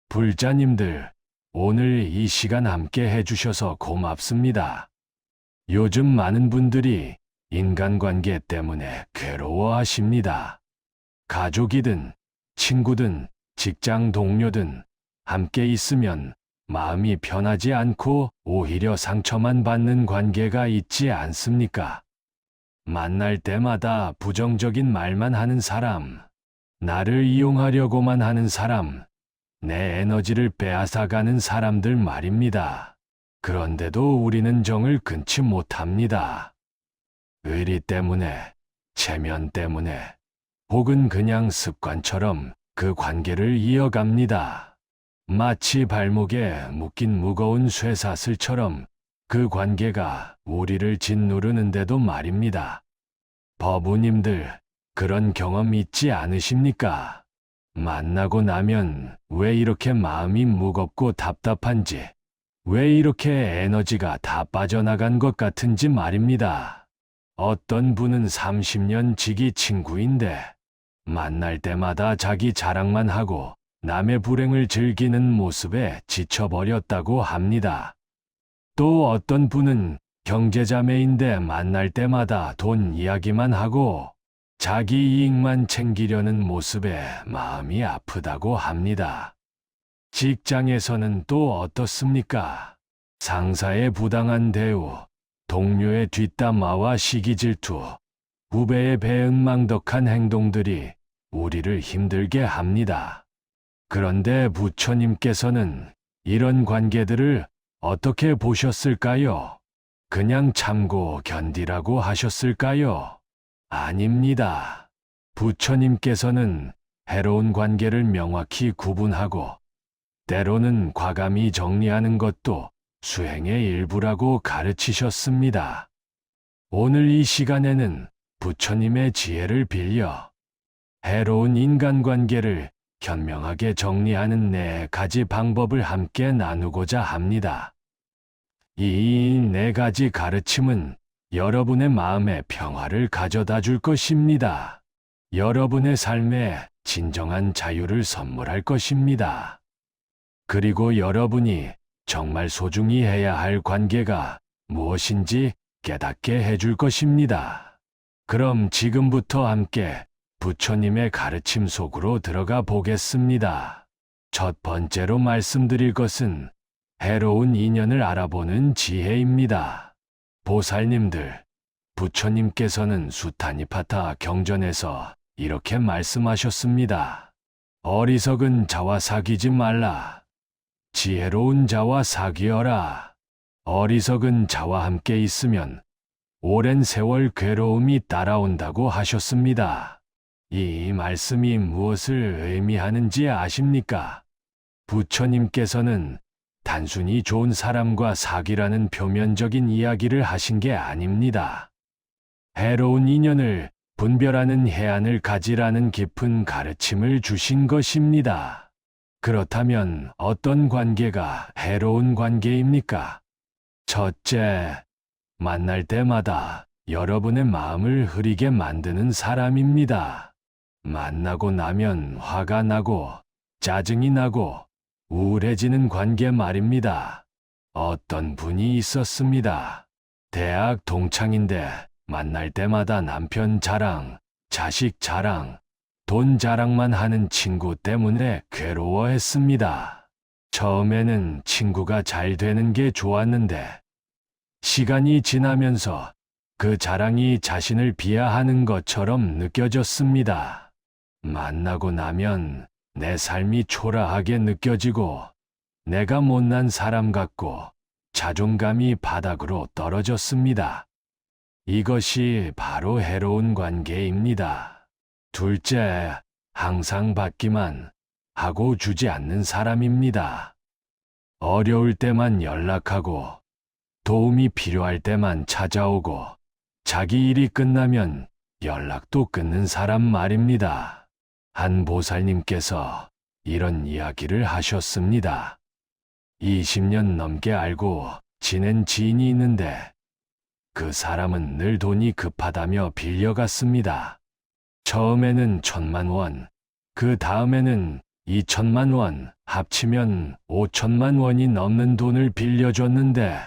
불자님들, 오늘 이 시간 함께 해주셔서 고맙습니다. 요즘 많은 분들이 인간관계 때문에 괴로워하십니다. 가족이든 친구든 직장 동료든 함께 있으면 마음이 편하지 않고 오히려 상처만 받는 관계가 있지 않습니까? 만날 때마다 부정적인 말만 하는 사람, 나를 이용하려고만 하는 사람, 내 에너지를 빼앗아가는 사람들 말입니다. 그런데도 우리는 정을 끊지 못합니다. 의리 때문에, 체면 때문에, 혹은 그냥 습관처럼 그 관계를 이어갑니다. 마치 발목에 묶인 무거운 쇠사슬처럼 그 관계가 우리를 짓누르는데도 말입니다. 버부님들, 그런 경험 있지 않으십니까? 만나고 나면 왜 이렇게 마음이 무겁고 답답한지, 왜 이렇게 에너지가 다 빠져나간 것 같은지 말입니다. 어떤 분은 30년 지기 친구인데 만날 때마다 자기 자랑만 하고 남의 불행을 즐기는 모습에 지쳐버렸다고 합니다. 또 어떤 분은 형제자매인데 만날 때마다 돈 이야기만 하고 자기 이익만 챙기려는 모습에 마음이 아프다고 합니다. 직장에서는 또 어떻습니까? 상사의 부당한 대우, 동료의 뒷담화와 시기 질투, 후배의 배은망덕한 행동들이 우리를 힘들게 합니다. 그런데 부처님께서는 이런 관계들을 어떻게 보셨을까요? 그냥 참고 견디라고 하셨을까요? 아닙니다. 부처님께서는 해로운 관계를 명확히 구분하고 때로는 과감히 정리하는 것도 수행의 일부라고 가르치셨습니다. 오늘 이 시간에는 부처님의 지혜를 빌려 해로운 인간관계를 현명하게 정리하는 4가지 방법을 함께 나누고자 합니다. 이 4가지 가르침은 여러분의 마음에 평화를 가져다 줄 것입니다. 여러분의 삶에 진정한 자유를 선물할 것입니다. 그리고 여러분이 정말 소중히 해야 할 관계가 무엇인지 깨닫게 해줄 것입니다. 그럼 지금부터 함께 부처님의 가르침 속으로 들어가 보겠습니다. 첫 번째로 말씀드릴 것은 해로운 인연을 알아보는 지혜입니다. 보살님들, 부처님께서는 수타니파타 경전에서 이렇게 말씀하셨습니다. 어리석은 자와 사귀지 말라. 지혜로운 자와 사귀어라. 어리석은 자와 함께 있으면 오랜 세월 괴로움이 따라온다고 하셨습니다. 이 말씀이 무엇을 의미하는지 아십니까? 부처님께서는 단순히 좋은 사람과 사귀라는 표면적인 이야기를 하신 게 아닙니다. 해로운 인연을 분별하는 해안을 가지라는 깊은 가르침을 주신 것입니다. 그렇다면 어떤 관계가 해로운 관계입니까? 첫째, 만날 때마다 여러분의 마음을 흐리게 만드는 사람입니다. 만나고 나면 화가 나고 짜증이 나고 우울해지는 관계 말입니다. 어떤 분이 있었습니다. 대학 동창인데 만날 때마다 남편 자랑, 자식 자랑, 돈 자랑만 하는 친구 때문에 괴로워했습니다. 처음에는 친구가 잘 되는 게 좋았는데 시간이 지나면서 그 자랑이 자신을 비하하는 것처럼 느껴졌습니다. 만나고 나면 내 삶이 초라하게 느껴지고 내가 못난 사람 같고 자존감이 바닥으로 떨어졌습니다. 이것이 바로 해로운 관계입니다. 둘째, 항상 받기만 하고 주지 않는 사람입니다. 어려울 때만 연락하고 도움이 필요할 때만 찾아오고 자기 일이 끝나면 연락도 끊는 사람 말입니다. 한 보살님께서 이런 이야기를 하셨습니다. 20년 넘게 알고 지낸 지인이 있는데 그 사람은 늘 돈이 급하다며 빌려갔습니다. 처음에는 1,000만 원, 그 다음에는 2,000만 원 합치면 5천만 원이 넘는 돈을 빌려줬는데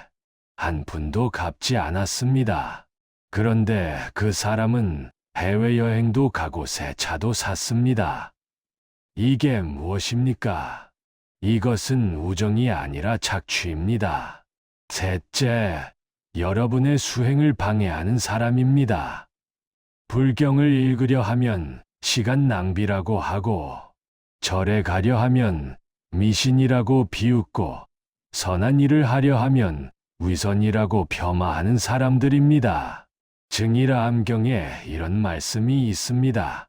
한 푼도 갚지 않았습니다. 그런데 그 사람은 해외여행도 가고 새 차도 샀습니다. 이게 무엇입니까? 이것은 우정이 아니라 착취입니다. 셋째, 여러분의 수행을 방해하는 사람입니다. 불경을 읽으려 하면 시간 낭비라고 하고, 절에 가려 하면 미신이라고 비웃고, 선한 일을 하려 하면 위선이라고 폄하하는 사람들입니다. 증일아 암경에 이런 말씀이 있습니다.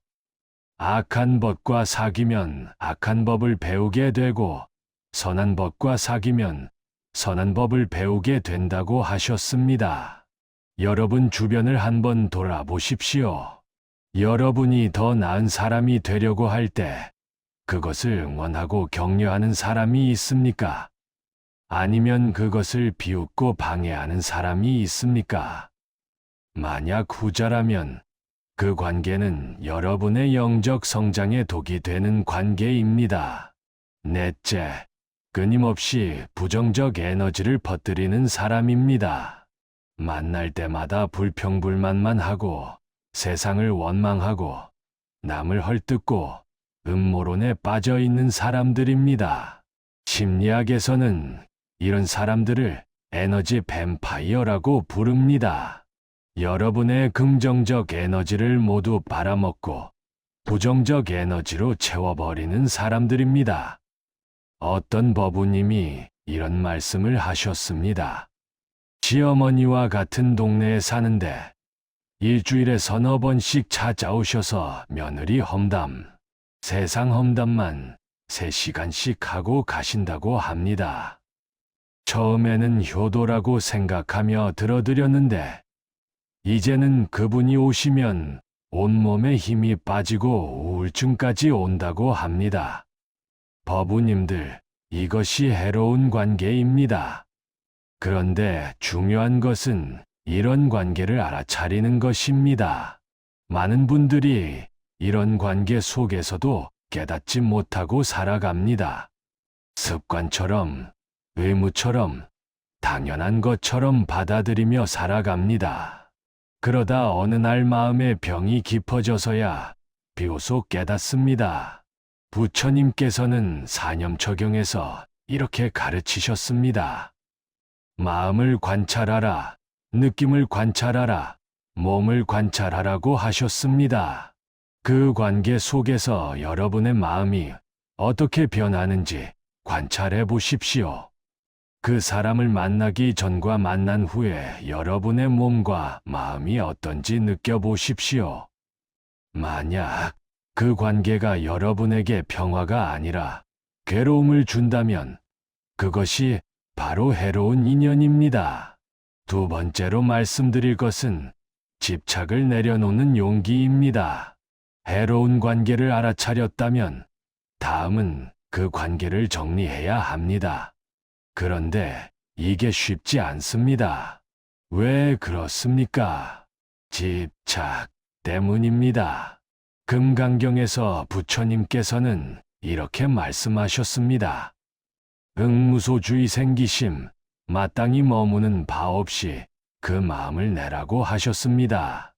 악한 법과 사귀면 악한 법을 배우게 되고, 선한 법과 사귀면 선한 법을 배우게 된다고 하셨습니다. 여러분 주변을 한번 돌아보십시오. 여러분이 더 나은 사람이 되려고 할 때 그것을 응원하고 격려하는 사람이 있습니까? 아니면 그것을 비웃고 방해하는 사람이 있습니까? 만약 후자라면 그 관계는 여러분의 영적 성장에 독이 되는 관계입니다. 넷째, 끊임없이 부정적 에너지를 퍼뜨리는 사람입니다. 만날 때마다 불평불만만 하고 세상을 원망하고 남을 헐뜯고 음모론에 빠져 있는 사람들입니다. 심리학에서는 이런 사람들을 에너지 뱀파이어라고 부릅니다. 여러분의 긍정적 에너지를 모두 빨아먹고 부정적 에너지로 채워버리는 사람들입니다. 어떤 법우님이 이런 말씀을 하셨습니다. 시어머니와 같은 동네에 사는데 일주일에 서너 번씩 찾아오셔서 며느리 험담, 세상 험담만 3시간씩 하고 가신다고 합니다. 처음에는 효도라고 생각하며 들어드렸는데 이제는 그분이 오시면 온몸에 힘이 빠지고 우울증까지 온다고 합니다. 법우님들, 이것이 해로운 관계입니다. 그런데 중요한 것은 이런 관계를 알아차리는 것입니다. 많은 분들이 이런 관계 속에서도 깨닫지 못하고 살아갑니다. 습관처럼, 의무처럼, 당연한 것처럼 받아들이며 살아갑니다. 그러다 어느 날 마음의 병이 깊어져서야 비로소 깨닫습니다. 부처님께서는 사념처경에서 이렇게 가르치셨습니다. 마음을 관찰하라, 느낌을 관찰하라, 몸을 관찰하라고 하셨습니다. 그 관계 속에서 여러분의 마음이 어떻게 변하는지 관찰해 보십시오. 그 사람을 만나기 전과 만난 후에 여러분의 몸과 마음이 어떤지 느껴보십시오. 만약 그 관계가 여러분에게 평화가 아니라 괴로움을 준다면 그것이 바로 해로운 인연입니다. 두 번째로 말씀드릴 것은 집착을 내려놓는 용기입니다. 해로운 관계를 알아차렸다면 다음은 그 관계를 정리해야 합니다. 그런데 이게 쉽지 않습니다. 왜 그렇습니까? 집착 때문입니다. 금강경에서 부처님께서는 이렇게 말씀하셨습니다. 응무소주의 생기심, 마땅히 머무는 바 없이 그 마음을 내라고 하셨습니다.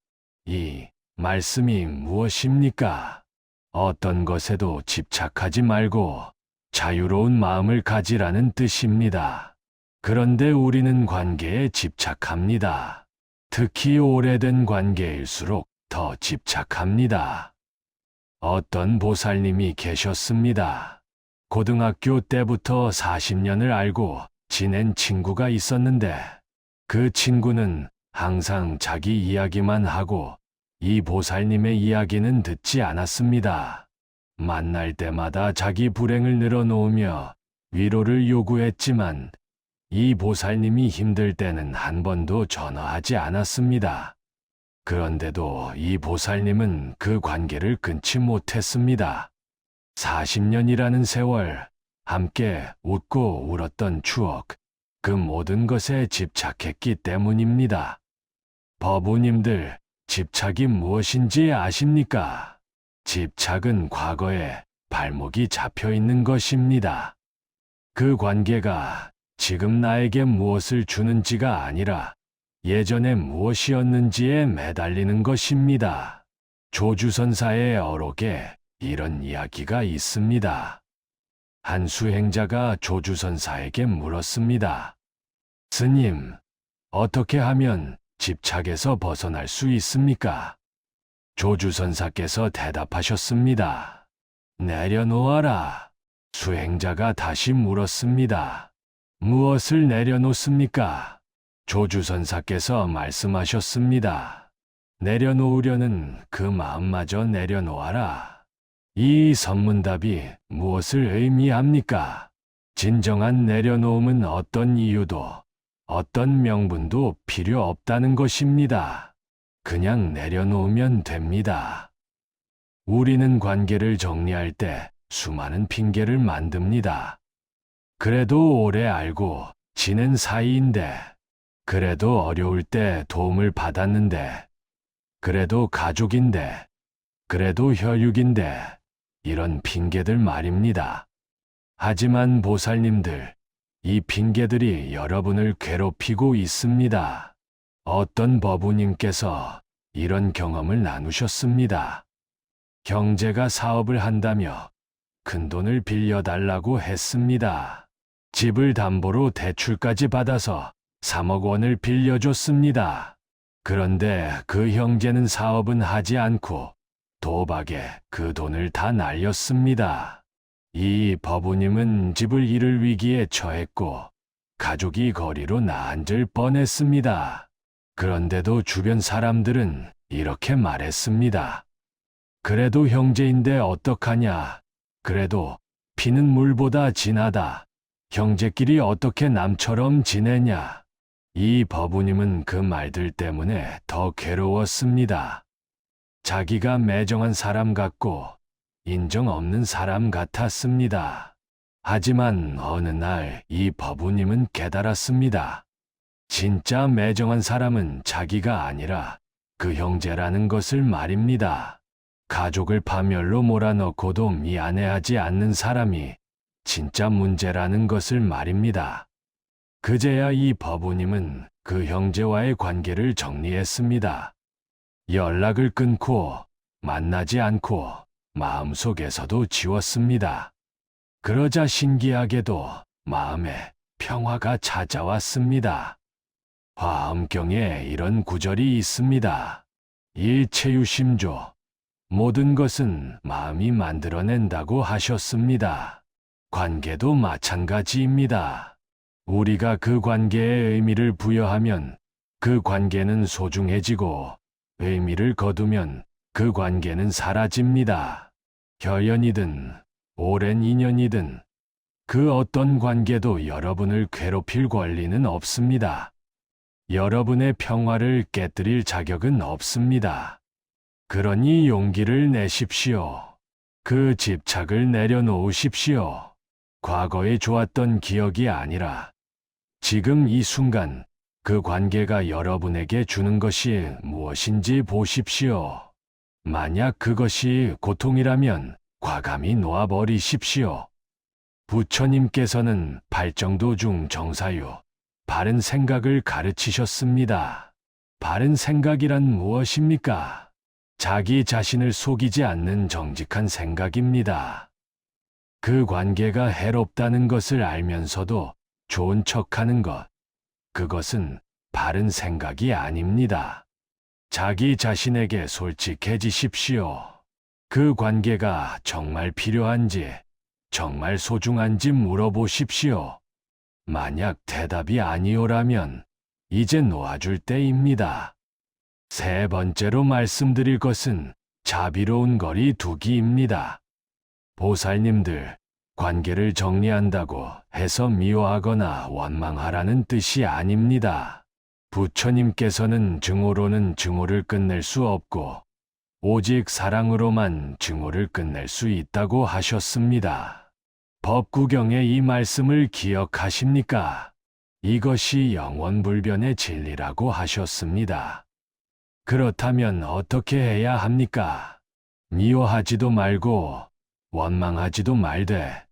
이 말씀이 무엇입니까? 어떤 것에도 집착하지 말고 자유로운 마음을 가지라는 뜻입니다. 그런데 우리는 관계에 집착합니다. 특히 오래된 관계일수록 더 집착합니다. 어떤 보살님이 계셨습니다. 고등학교 때부터 40년을 알고 지낸 친구가 있었는데 그 친구는 항상 자기 이야기만 하고 이 보살님의 이야기는 듣지 않았습니다. 만날 때마다 자기 불행을 늘어놓으며 위로를 요구했지만 이 보살님이 힘들 때는 한 번도 전화하지 않았습니다. 그런데도 이 보살님은 그 관계를 끊지 못했습니다. 40년이라는 세월, 함께 웃고 울었던 추억, 그 모든 것에 집착했기 때문입니다. 법우님들, 집착이 무엇인지 아십니까? 집착은 과거에 발목이 잡혀 있는 것입니다. 그 관계가 지금 나에게 무엇을 주는지가 아니라 예전에 무엇이었는지에 매달리는 것입니다. 조주선사의 어록에 이런 이야기가 있습니다. 한 수행자가 조주선사에게 물었습니다. 스님, 어떻게 하면 집착에서 벗어날 수 있습니까? 조주선사께서 대답하셨습니다. 내려놓아라. 수행자가 다시 물었습니다. 무엇을 내려놓습니까? 조주선사께서 말씀하셨습니다. 내려놓으려는 그 마음마저 내려놓아라. 이 선문답이 무엇을 의미합니까? 진정한 내려놓음은 어떤 이유도, 어떤 명분도 필요 없다는 것입니다. 그냥 내려놓으면 됩니다. 우리는 관계를 정리할 때 수많은 핑계를 만듭니다. 그래도 오래 알고 지낸 사이인데, 그래도 어려울 때 도움을 받았는데, 그래도 가족인데, 그래도 혈육인데, 이런 핑계들 말입니다. 하지만 보살님들, 이 핑계들이 여러분을 괴롭히고 있습니다. 어떤 법우님께서 이런 경험을 나누셨습니다. 형제가 사업을 한다며 큰돈을 빌려달라고 했습니다. 집을 담보로 대출까지 받아서 3억 원을 빌려줬습니다. 그런데 그 형제는 사업은 하지 않고 도박에 그 돈을 다 날렸습니다. 이 법우님은 집을 잃을 위기에 처했고 가족이 거리로 나앉을 뻔했습니다. 그런데도 주변 사람들은 이렇게 말했습니다. 그래도 형제인데 어떡하냐. 그래도 피는 물보다 진하다. 형제끼리 어떻게 남처럼 지내냐. 이 법우님은 그 말들 때문에 더 괴로웠습니다. 자기가 매정한 사람 같고 인정 없는 사람 같았습니다. 하지만 어느 날 이 법우님은 깨달았습니다. 진짜 매정한 사람은 자기가 아니라 그 형제라는 것을 말입니다. 가족을 파멸로 몰아넣고도 미안해하지 않는 사람이 진짜 문제라는 것을 말입니다. 그제야 이 법우님은 그 형제와의 관계를 정리했습니다. 연락을 끊고 만나지 않고 마음속에서도 지웠습니다. 그러자 신기하게도 마음에 평화가 찾아왔습니다. 화엄경에 이런 구절이 있습니다. 일체유심조. 모든 것은 마음이 만들어낸다고 하셨습니다. 관계도 마찬가지입니다. 우리가 그 관계에 의미를 부여하면 그 관계는 소중해지고 의미를 거두면 그 관계는 사라집니다. 혈연이든 오랜 인연이든 그 어떤 관계도 여러분을 괴롭힐 권리는 없습니다. 여러분의 평화를 깨뜨릴 자격은 없습니다. 그러니 용기를 내십시오. 그 집착을 내려놓으십시오. 과거에 좋았던 기억이 아니라 지금 이 순간 그 관계가 여러분에게 주는 것이 무엇인지 보십시오. 만약 그것이 고통이라면 과감히 놓아버리십시오. 부처님께서는 발정도 중 정사유, 바른 생각을 가르치셨습니다. 바른 생각이란 무엇입니까? 자기 자신을 속이지 않는 정직한 생각입니다. 그 관계가 해롭다는 것을 알면서도 좋은 척하는 것, 그것은 바른 생각이 아닙니다. 자기 자신에게 솔직해지십시오. 그 관계가 정말 필요한지, 정말 소중한지 물어보십시오. 만약 대답이 아니오라면 이제 놓아줄 때입니다. 세 번째로 말씀드릴 것은 자비로운 거리 두기입니다. 보살님들, 관계를 정리한다고 해서 미워하거나 원망하라는 뜻이 아닙니다. 부처님께서는 증오로는 증오를 끝낼 수 없고 오직 사랑으로만 증오를 끝낼 수 있다고 하셨습니다. 법구경의 이 말씀을 기억하십니까? 이것이 영원불변의 진리라고 하셨습니다. 그렇다면 어떻게 해야 합니까? 미워하지도 말고 원망하지도 말되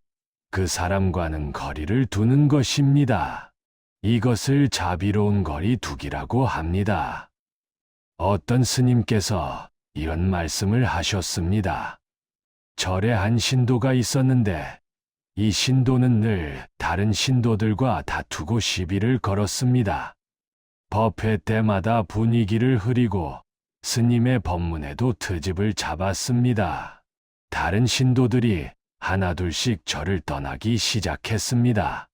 그 사람과는 거리를 두는 것입니다. 이것을 자비로운 거리 두기라고 합니다. 어떤 스님께서 이런 말씀을 하셨습니다. 절에 한 신도가 있었는데 이 신도는 늘 다른 신도들과 다투고 시비를 걸었습니다. 법회 때마다 분위기를 흐리고 스님의 법문에도 트집을 잡았습니다. 다른 신도들이 하나둘씩 절을 떠나기 시작했습니다.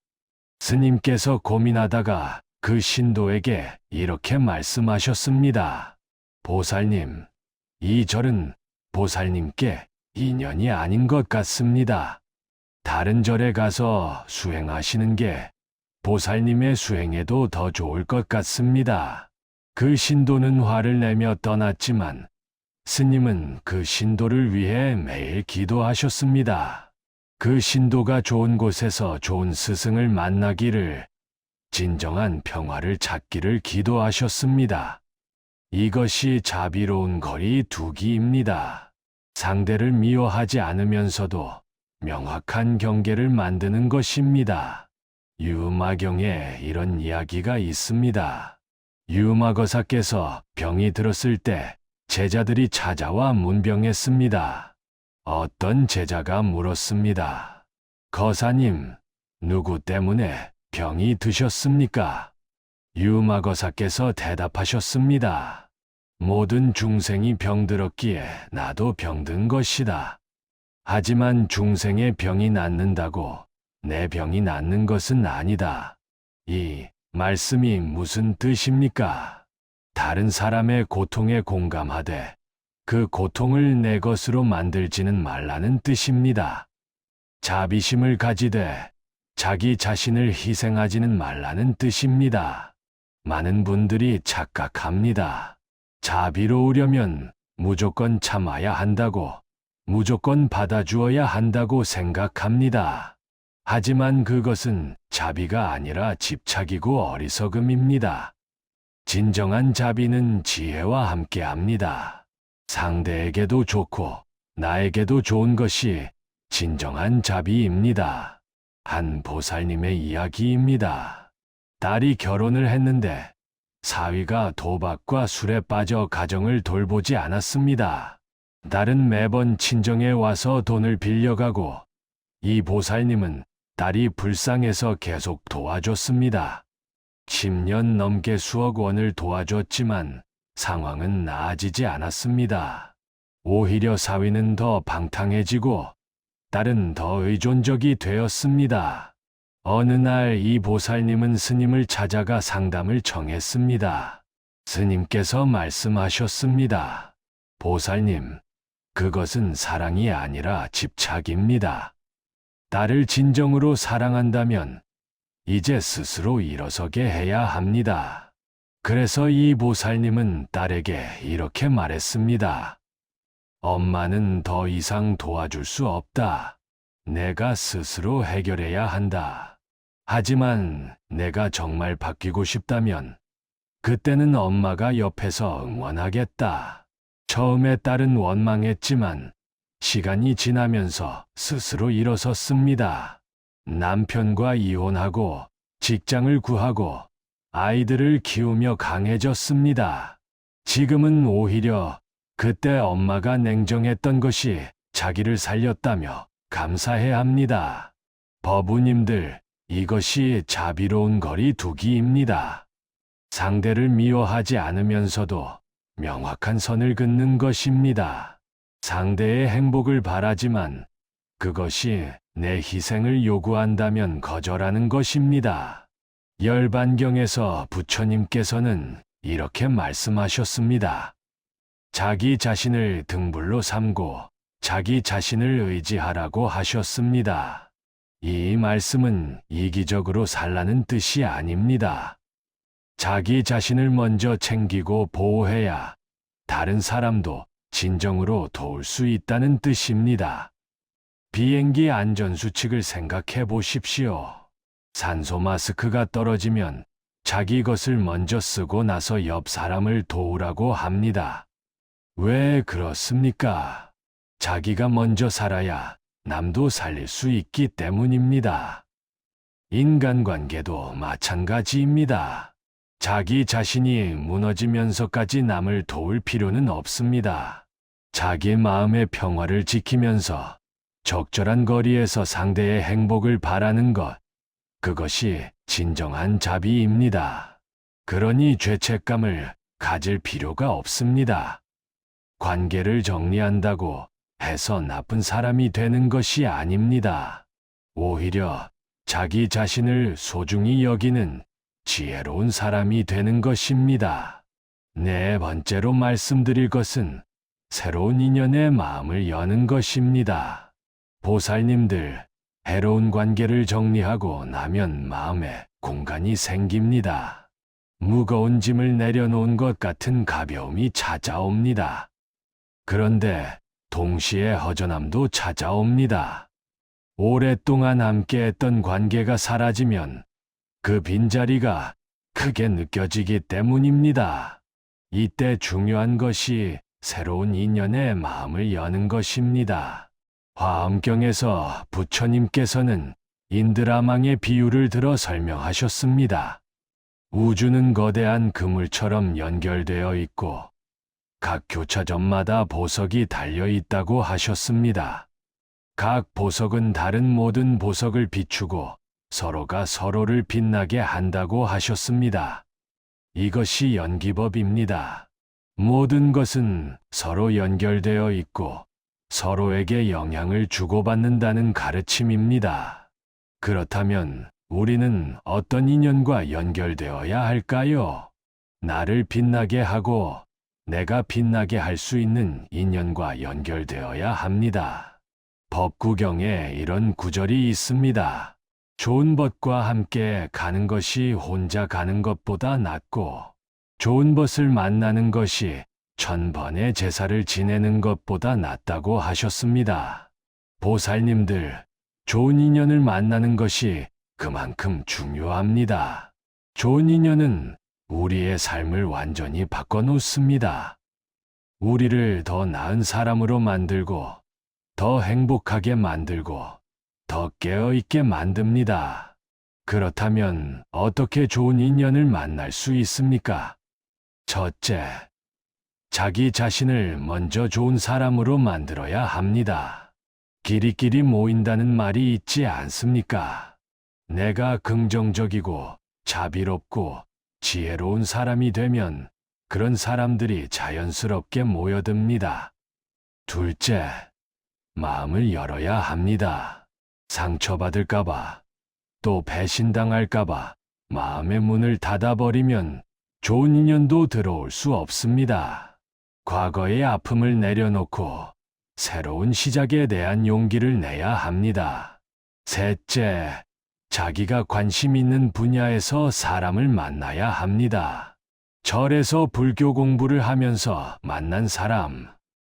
스님께서 고민하다가 그 신도에게 이렇게 말씀하셨습니다. 보살님, 이 절은 보살님께 인연이 아닌 것 같습니다. 다른 절에 가서 수행하시는 게 보살님의 수행에도 더 좋을 것 같습니다. 그 신도는 화를 내며 떠났지만 스님은 그 신도를 위해 매일 기도하셨습니다. 그 신도가 좋은 곳에서 좋은 스승을 만나기를, 진정한 평화를 찾기를 기도하셨습니다. 이것이 자비로운 거리 두기입니다. 상대를 미워하지 않으면서도 명확한 경계를 만드는 것입니다. 유마경에 이런 이야기가 있습니다. 유마거사께서 병이 들었을 때 제자들이 찾아와 문병했습니다. 어떤 제자가 물었습니다. 거사님, 누구 때문에 병이 드셨습니까? 유마거사께서 대답하셨습니다. 모든 중생이 병들었기에 나도 병든 것이다. 하지만 중생의 병이 낫는다고 내 병이 낫는 것은 아니다. 이 말씀이 무슨 뜻입니까? 다른 사람의 고통에 공감하되 그 고통을 내 것으로 만들지는 말라는 뜻입니다. 자비심을 가지되 자기 자신을 희생하지는 말라는 뜻입니다. 많은 분들이 착각합니다. 자비로우려면 무조건 참아야 한다고, 무조건 받아주어야 한다고 생각합니다. 하지만 그것은 자비가 아니라 집착이고 어리석음입니다. 진정한 자비는 지혜와 함께합니다. 상대에게도 좋고 나에게도 좋은 것이 진정한 자비입니다. 한 보살님의 이야기입니다. 딸이 결혼을 했는데 사위가 도박과 술에 빠져 가정을 돌보지 않았습니다. 딸은 매번 친정에 와서 돈을 빌려가고 이 보살님은 딸이 불쌍해서 계속 도와줬습니다. 10년 넘게 수억 원을 도와줬지만 상황은 나아지지 않았습니다. 오히려 사위는 더 방탕해지고 딸은 더 의존적이 되었습니다. 어느 날 이 보살님은 스님을 찾아가 상담을 청했습니다. 스님께서 말씀하셨습니다. 보살님, 그것은 사랑이 아니라 집착입니다. 딸을 진정으로 사랑한다면 이제 스스로 일어서게 해야 합니다. 그래서 이 보살님은 딸에게 이렇게 말했습니다. 엄마는 더 이상 도와줄 수 없다. 내가 스스로 해결해야 한다. 하지만 내가 정말 바뀌고 싶다면 그때는 엄마가 옆에서 응원하겠다. 처음에 딸은 원망했지만 시간이 지나면서 스스로 일어섰습니다. 남편과 이혼하고 직장을 구하고 아이들을 키우며 강해졌습니다. 지금은 오히려 그때 엄마가 냉정했던 것이 자기를 살렸다며 감사해야 합니다. 법우님들, 이것이 자비로운 거리 두기입니다. 상대를 미워하지 않으면서도 명확한 선을 긋는 것입니다. 상대의 행복을 바라지만 그것이 내 희생을 요구한다면 거절하는 것입니다. 열반경에서 부처님께서는 이렇게 말씀하셨습니다. 자기 자신을 등불로 삼고 자기 자신을 의지하라고 하셨습니다. 이 말씀은 이기적으로 살라는 뜻이 아닙니다. 자기 자신을 먼저 챙기고 보호해야 다른 사람도 진정으로 도울 수 있다는 뜻입니다. 비행기 안전수칙을 생각해 보십시오. 산소 마스크가 떨어지면 자기 것을 먼저 쓰고 나서 옆 사람을 도우라고 합니다. 왜 그렇습니까? 자기가 먼저 살아야 남도 살릴 수 있기 때문입니다. 인간관계도 마찬가지입니다. 자기 자신이 무너지면서까지 남을 도울 필요는 없습니다. 자기 마음의 평화를 지키면서 적절한 거리에서 상대의 행복을 바라는 것, 그것이 진정한 자비입니다. 그러니 죄책감을 가질 필요가 없습니다. 관계를 정리한다고 해서 나쁜 사람이 되는 것이 아닙니다. 오히려 자기 자신을 소중히 여기는 지혜로운 사람이 되는 것입니다. 네 번째로 말씀드릴 것은 새로운 인연의 마음을 여는 것입니다. 보살님들, 해로운 관계를 정리하고 나면 마음에 공간이 생깁니다. 무거운 짐을 내려놓은 것 같은 가벼움이 찾아옵니다. 그런데 동시에 허전함도 찾아옵니다. 오랫동안 함께했던 관계가 사라지면 그 빈자리가 크게 느껴지기 때문입니다. 이때 중요한 것이 새로운 인연의 마음을 여는 것입니다. 화엄경에서 부처님께서는 인드라망의 비유를 들어 설명하셨습니다. 우주는 거대한 그물처럼 연결되어 있고 각 교차점마다 보석이 달려 있다고 하셨습니다. 각 보석은 다른 모든 보석을 비추고 서로가 서로를 빛나게 한다고 하셨습니다. 이것이 연기법입니다. 모든 것은 서로 연결되어 있고 서로에게 영향을 주고받는다는 가르침입니다. 그렇다면 우리는 어떤 인연과 연결되어야 할까요? 나를 빛나게 하고 내가 빛나게 할 수 있는 인연과 연결되어야 합니다. 법구경에 이런 구절이 있습니다. 좋은 벗과 함께 가는 것이 혼자 가는 것보다 낫고 좋은 벗을 만나는 것이 1000번의 제사를 지내는 것보다 낫다고 하셨습니다. 보살님들, 좋은 인연을 만나는 것이 그만큼 중요합니다. 좋은 인연은 우리의 삶을 완전히 바꿔놓습니다. 우리를 더 나은 사람으로 만들고, 더 행복하게 만들고, 더 깨어있게 만듭니다. 그렇다면 어떻게 좋은 인연을 만날 수 있습니까? 첫째, 자기 자신을 먼저 좋은 사람으로 만들어야 합니다. 끼리끼리 모인다는 말이 있지 않습니까? 내가 긍정적이고 자비롭고 지혜로운 사람이 되면 그런 사람들이 자연스럽게 모여듭니다. 둘째, 마음을 열어야 합니다. 상처받을까봐, 또 배신당할까봐 마음의 문을 닫아버리면 좋은 인연도 들어올 수 없습니다. 과거의 아픔을 내려놓고 새로운 시작에 대한 용기를 내야 합니다. 셋째, 자기가 관심 있는 분야에서 사람을 만나야 합니다. 절에서 불교 공부를 하면서 만난 사람,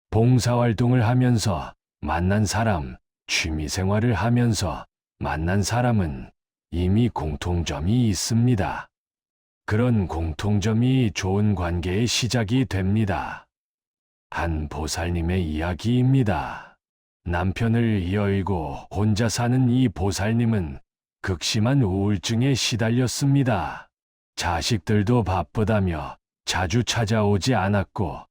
봉사활동을 하면서 만난 사람, 취미생활을 하면서 만난 사람은 이미 공통점이 있습니다. 그런 공통점이 좋은 관계의 시작이 됩니다. 한 보살님의 이야기입니다. 남편을 여의고 혼자 사는 이 보살님은 극심한 우울증에 시달렸습니다. 자식들도 바쁘다며 자주 찾아오지 않았고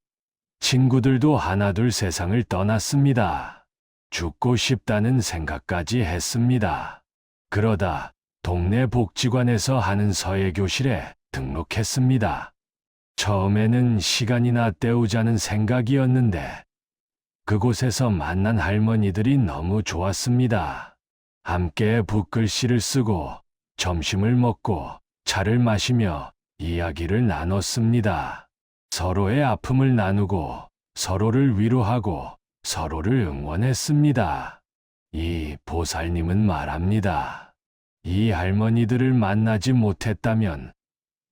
친구들도 하나둘 세상을 떠났습니다. 죽고 싶다는 생각까지 했습니다. 그러다 동네 복지관에서 하는 서예교실에 등록했습니다. 처음에는 시간이나 때우자는 생각이었는데 그곳에서 만난 할머니들이 너무 좋았습니다. 함께 붓글씨를 쓰고 점심을 먹고 차를 마시며 이야기를 나눴습니다. 서로의 아픔을 나누고 서로를 위로하고 서로를 응원했습니다. 이 보살님은 말합니다. 이 할머니들을 만나지 못했다면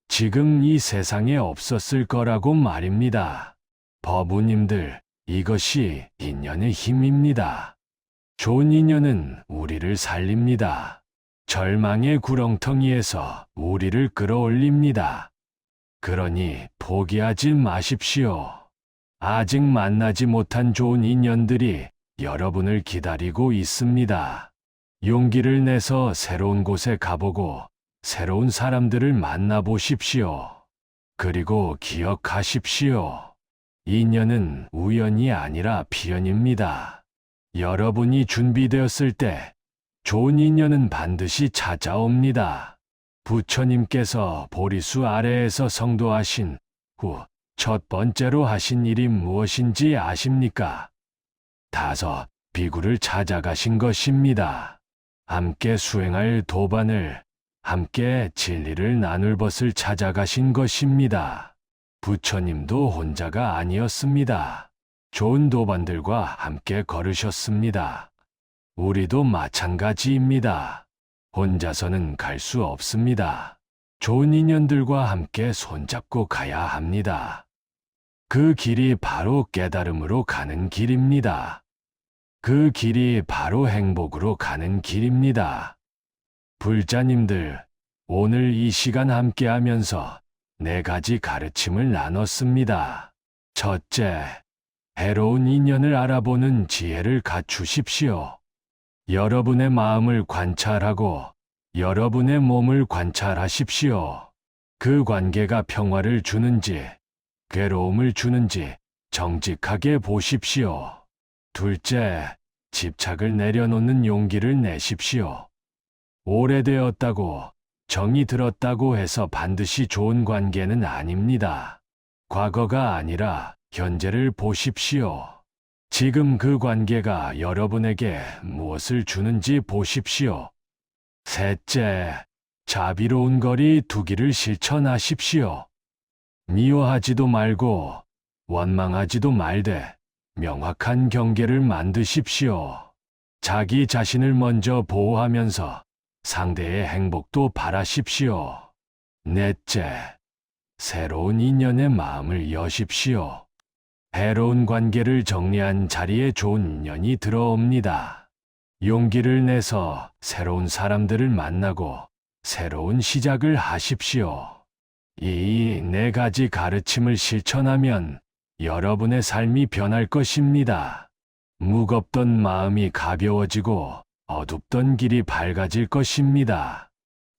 지금 이 세상에 없었을 거라고 말입니다. 법우님들, 이것이 인연의 힘입니다. 좋은 인연은 우리를 살립니다. 절망의 구렁텅이에서 우리를 끌어올립니다. 그러니 포기하지 마십시오. 아직 만나지 못한 좋은 인연들이 여러분을 기다리고 있습니다. 용기를 내서 새로운 곳에 가보고 새로운 사람들을 만나보십시오. 그리고 기억하십시오. 인연은 우연이 아니라 필연입니다. 여러분이 준비되었을 때 좋은 인연은 반드시 찾아옵니다. 부처님께서 보리수 아래에서 성도하신 후 첫 번째로 하신 일이 무엇인지 아십니까? 5 비구를 찾아가신 것입니다. 함께 수행할 도반을, 함께 진리를 나눌 것을 찾아가신 것입니다. 부처님도 혼자가 아니었습니다. 좋은 도반들과 함께 걸으셨습니다. 우리도 마찬가지입니다. 혼자서는 갈 수 없습니다. 좋은 인연들과 함께 손잡고 가야 합니다. 그 길이 바로 깨달음으로 가는 길입니다. 그 길이 바로 행복으로 가는 길입니다. 불자님들, 오늘 이 시간 함께하면서 4가지 가르침을 나눴습니다. 첫째, 해로운 인연을 알아보는 지혜를 갖추십시오. 여러분의 마음을 관찰하고 여러분의 몸을 관찰하십시오. 그 관계가 평화를 주는지, 괴로움을 주는지 정직하게 보십시오. 둘째, 집착을 내려놓는 용기를 내십시오. 오래되었다고, 정이 들었다고 해서 반드시 좋은 관계는 아닙니다. 과거가 아니라 현재를 보십시오. 지금 그 관계가 여러분에게 무엇을 주는지 보십시오. 셋째, 자비로운 거리 두기를 실천하십시오. 미워하지도 말고 원망하지도 말되 명확한 경계를 만드십시오. 자기 자신을 먼저 보호하면서 상대의 행복도 바라십시오. 넷째, 새로운 인연의 마음을 여십시오. 해로운 관계를 정리한 자리에 좋은 인연이 들어옵니다. 용기를 내서 새로운 사람들을 만나고 새로운 시작을 하십시오. 이 4가지 가르침을 실천하면 여러분의 삶이 변할 것입니다. 무겁던 마음이 가벼워지고 어둡던 길이 밝아질 것입니다.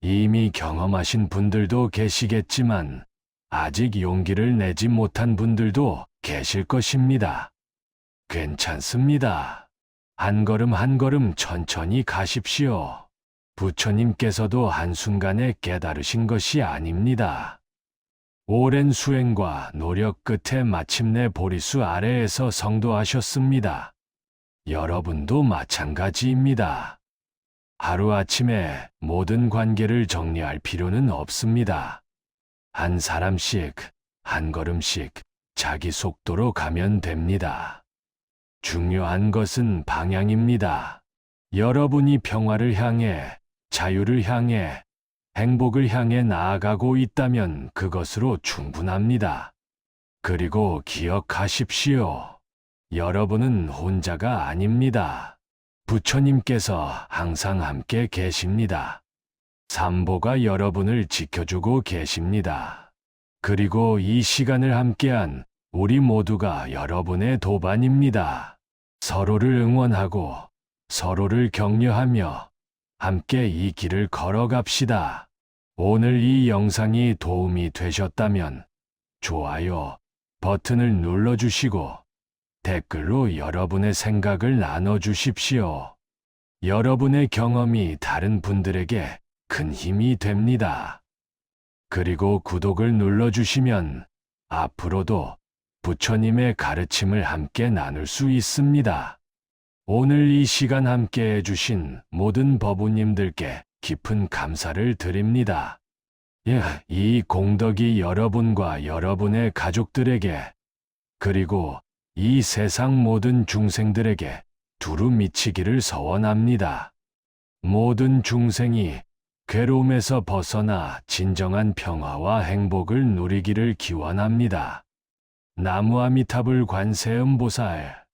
이미 경험하신 분들도 계시겠지만 아직 용기를 내지 못한 분들도 계실 것입니다. 괜찮습니다. 한 걸음 한 걸음 천천히 가십시오. 부처님께서도 한순간에 깨달으신 것이 아닙니다. 오랜 수행과 노력 끝에 마침내 보리수 아래에서 성도하셨습니다. 여러분도 마찬가지입니다. 하루아침에 모든 관계를 정리할 필요는 없습니다. 한 사람씩, 한 걸음씩 자기 속도로 가면 됩니다. 중요한 것은 방향입니다. 여러분이 평화를 향해, 자유를 향해, 행복을 향해 나아가고 있다면 그것으로 충분합니다. 그리고 기억하십시오. 여러분은 혼자가 아닙니다. 부처님께서 항상 함께 계십니다. 삼보가 여러분을 지켜주고 계십니다. 그리고 이 시간을 함께한 우리 모두가 여러분의 도반입니다. 서로를 응원하고 서로를 격려하며 함께 이 길을 걸어갑시다. 오늘 이 영상이 도움이 되셨다면 좋아요 버튼을 눌러주시고 댓글로 여러분의 생각을 나눠주십시오. 여러분의 경험이 다른 분들에게 큰 힘이 됩니다. 그리고 구독을 눌러주시면 앞으로도 부처님의 가르침을 함께 나눌 수 있습니다. 오늘 이 시간 함께 해주신 모든 법우님들께 깊은 감사를 드립니다. 이 공덕이 여러분과 여러분의 가족들에게 그리고 이 세상 모든 중생들에게 두루 미치기를 서원합니다. 모든 중생이 괴로움에서 벗어나 진정한 평화와 행복을 누리기를 기원합니다. 나무아미타불 관세음보살